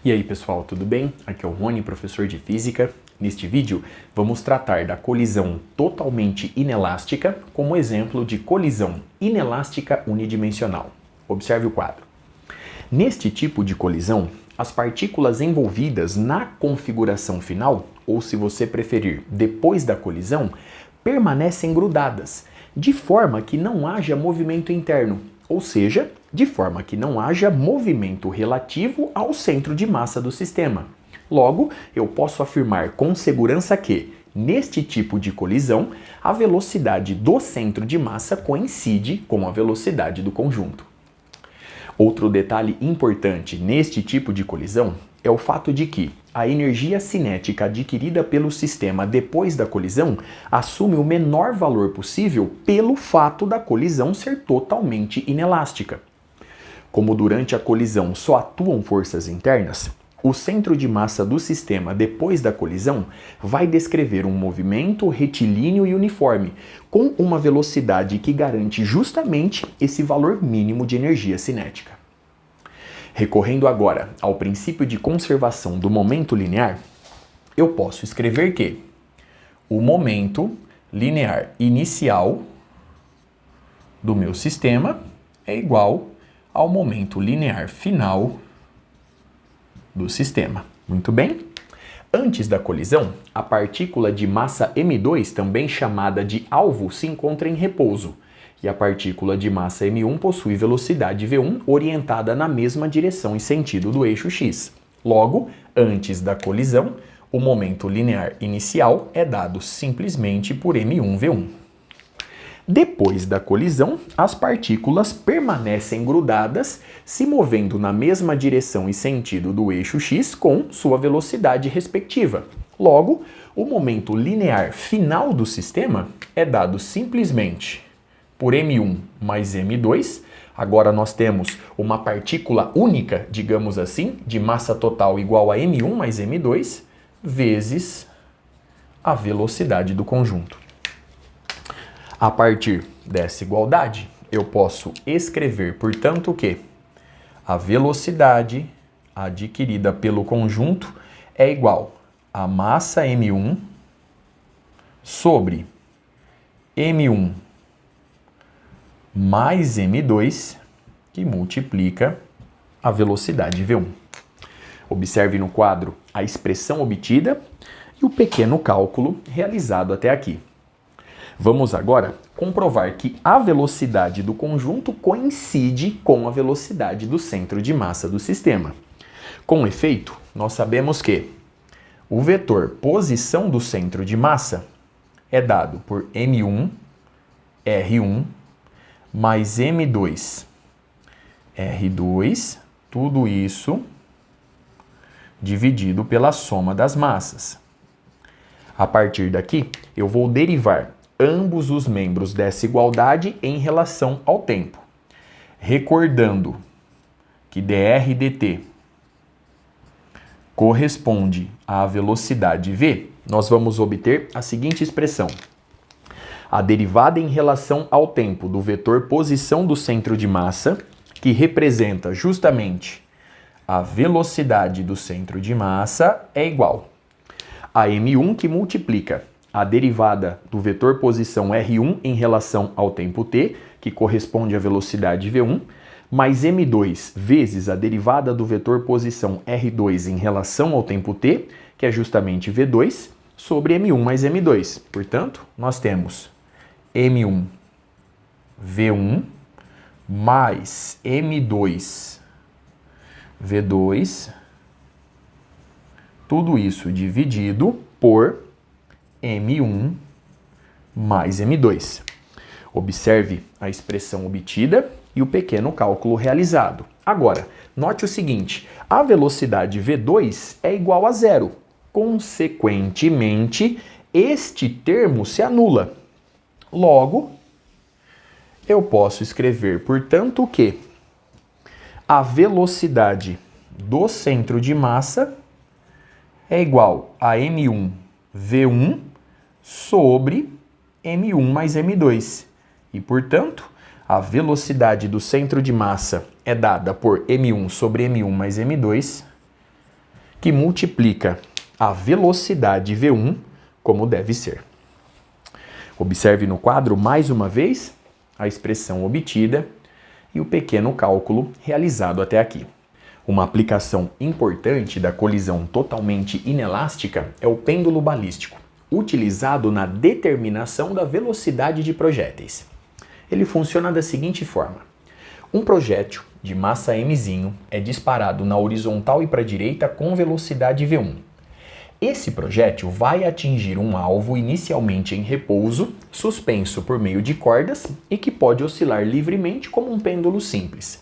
E aí pessoal, tudo bem? Aqui é o Rony, professor de Física. Neste vídeo, vamos tratar da colisão totalmente inelástica como exemplo de colisão inelástica unidimensional. Observe o quadro. Neste tipo de colisão, as partículas envolvidas na configuração final, ou se você preferir, depois da colisão, permanecem grudadas, de forma que não haja movimento interno, ou seja, de forma que não haja movimento relativo ao centro de massa do sistema. Logo, eu posso afirmar com segurança que, neste tipo de colisão, a velocidade do centro de massa coincide com a velocidade do conjunto. Outro detalhe importante neste tipo de colisão é o fato de que a energia cinética adquirida pelo sistema depois da colisão assume o menor valor possível pelo fato da colisão ser totalmente inelástica. Como durante a colisão só atuam forças internas, o centro de massa do sistema depois da colisão vai descrever um movimento retilíneo e uniforme, com uma velocidade que garante justamente esse valor mínimo de energia cinética. Recorrendo agora ao princípio de conservação do momento linear, eu posso escrever que o momento linear inicial do meu sistema é igual ao momento linear final do sistema. Muito bem? Antes da colisão, a partícula de massa M2, também chamada de alvo, se encontra em repouso, e a partícula de massa M1 possui velocidade v1 orientada na mesma direção e sentido do eixo x. Logo, antes da colisão, o momento linear inicial é dado simplesmente por M1v1. Depois da colisão, as partículas permanecem grudadas, se movendo na mesma direção e sentido do eixo x com sua velocidade respectiva. Logo, o momento linear final do sistema é dado simplesmente por M1 mais M2. Agora nós temos uma partícula única, digamos assim, de massa total igual a M1 mais M2, vezes a velocidade do conjunto. A partir dessa igualdade, eu posso escrever, portanto, que a velocidade adquirida pelo conjunto é igual a massa M1 sobre M1 mais M2, que multiplica a velocidade V1. Observe no quadro a expressão obtida e o pequeno cálculo realizado até aqui. Vamos agora comprovar que a velocidade do conjunto coincide com a velocidade do centro de massa do sistema. Com efeito, nós sabemos que o vetor posição do centro de massa é dado por M1, R1, mais M2, R2, tudo isso dividido pela soma das massas. A partir daqui, eu vou derivar ambos os membros dessa igualdade em relação ao tempo. Recordando que dr dt corresponde à velocidade v, nós vamos obter a seguinte expressão. A derivada em relação ao tempo do vetor posição do centro de massa, que representa justamente a velocidade do centro de massa, é igual a M1, que multiplica a derivada do vetor posição R1 em relação ao tempo t, que corresponde à velocidade v1, mais M2 vezes a derivada do vetor posição R2 em relação ao tempo t, que é justamente v2, sobre M1 mais M2. Portanto, nós temos M1 V1 mais M2 V2, tudo isso dividido por M1 mais M2. Observe a expressão obtida e o pequeno cálculo realizado. Agora, note o seguinte, a velocidade V2 é igual a zero. Consequentemente, este termo se anula. Logo, eu posso escrever, portanto, que a velocidade do centro de massa é igual a M1 V1 sobre M1 mais M2. E, portanto, a velocidade do centro de massa é dada por M1 sobre M1 mais M2 que multiplica a velocidade V1 como deve ser. Observe no quadro mais uma vez a expressão obtida e o pequeno cálculo realizado até aqui. Uma aplicação importante da colisão totalmente inelástica é o pêndulo balístico, utilizado na determinação da velocidade de projéteis. Ele funciona da seguinte forma: um projétil de massa mzinho é disparado na horizontal e para a direita com velocidade v1. Esse projétil vai atingir um alvo inicialmente em repouso, suspenso por meio de cordas e que pode oscilar livremente como um pêndulo simples.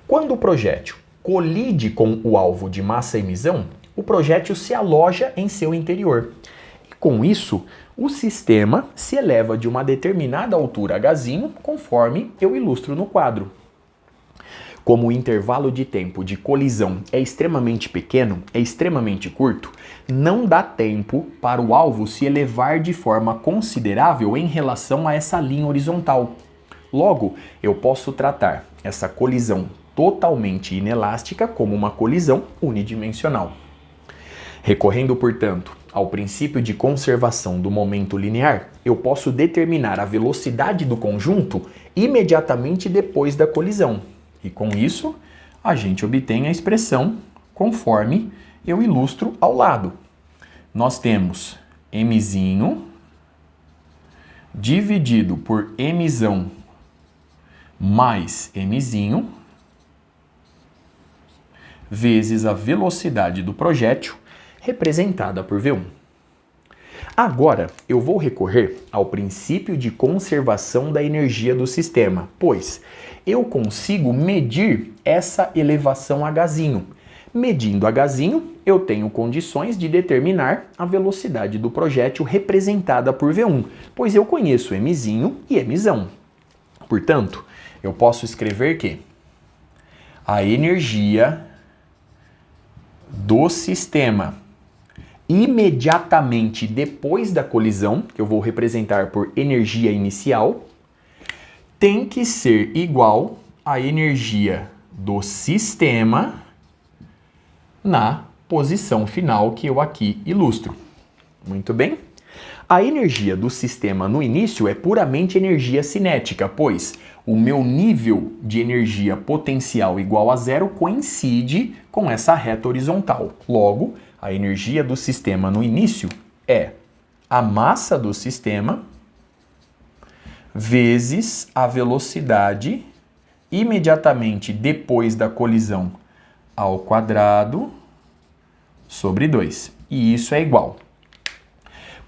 Quando o projétil colide com o alvo de massa mzão, o projétil se aloja em seu interior. E com isso, o sistema se eleva de uma determinada altura hzinho, conforme eu ilustro no quadro. Como o intervalo de tempo de colisão é extremamente pequeno, é extremamente curto, não dá tempo para o alvo se elevar de forma considerável em relação a essa linha horizontal. Logo, eu posso tratar essa colisão totalmente inelástica como uma colisão unidimensional. Recorrendo, portanto, ao princípio de conservação do momento linear, eu posso determinar a velocidade do conjunto imediatamente depois da colisão. E com isso, a gente obtém a expressão conforme eu ilustro ao lado. Nós temos mzinho dividido por mzão mais mzinho vezes a velocidade do projétil representada por V1. Agora, eu vou recorrer ao princípio de conservação da energia do sistema, pois eu consigo medir essa elevação hzinho. Medindo hzinho, eu tenho condições de determinar a velocidade do projétil representada por V1, pois eu conheço mzinho e mzão. Portanto, eu posso escrever que a energia do sistema imediatamente depois da colisão, que eu vou representar por energia inicial, tem que ser igual à energia do sistema na posição final que eu aqui ilustro. Muito bem? A energia do sistema no início é puramente energia cinética, pois o meu nível de energia potencial igual a zero coincide com essa reta horizontal. Logo, a energia do sistema no início é a massa do sistema vezes a velocidade imediatamente depois da colisão ao quadrado sobre 2. E isso é igual.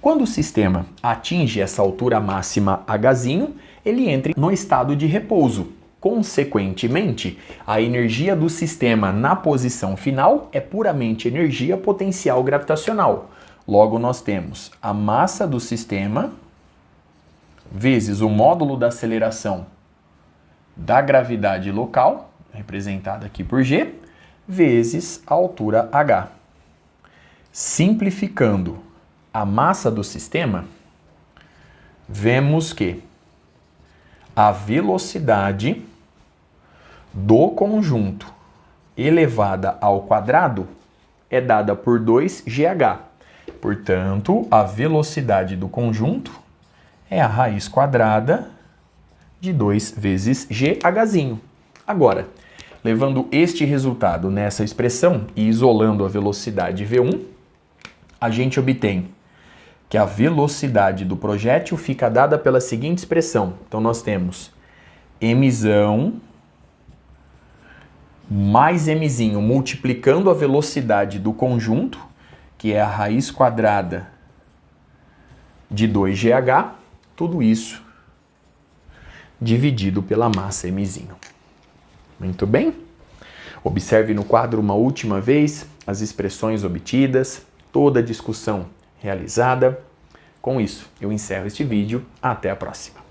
Quando o sistema atinge essa altura máxima hzinho, ele entra no estado de repouso. Consequentemente, a energia do sistema na posição final é puramente energia potencial gravitacional. Logo, nós temos a massa do sistema vezes o módulo da aceleração da gravidade local, representada aqui por G, vezes a altura h. Simplificando a massa do sistema, vemos que a velocidade do conjunto elevada ao quadrado é dada por 2gh. Portanto, a velocidade do conjunto é a raiz quadrada de 2 vezes gh. Agora, levando este resultado nessa expressão e isolando a velocidade v1, a gente obtém que a velocidade do projétil fica dada pela seguinte expressão. Então, nós temos mzão mais mzinho multiplicando a velocidade do conjunto, que é a raiz quadrada de 2gh, tudo isso dividido pela massa mzinho. Muito bem? Observe no quadro uma última vez as expressões obtidas, toda a discussão realizada. Com isso, eu encerro este vídeo. Até a próxima.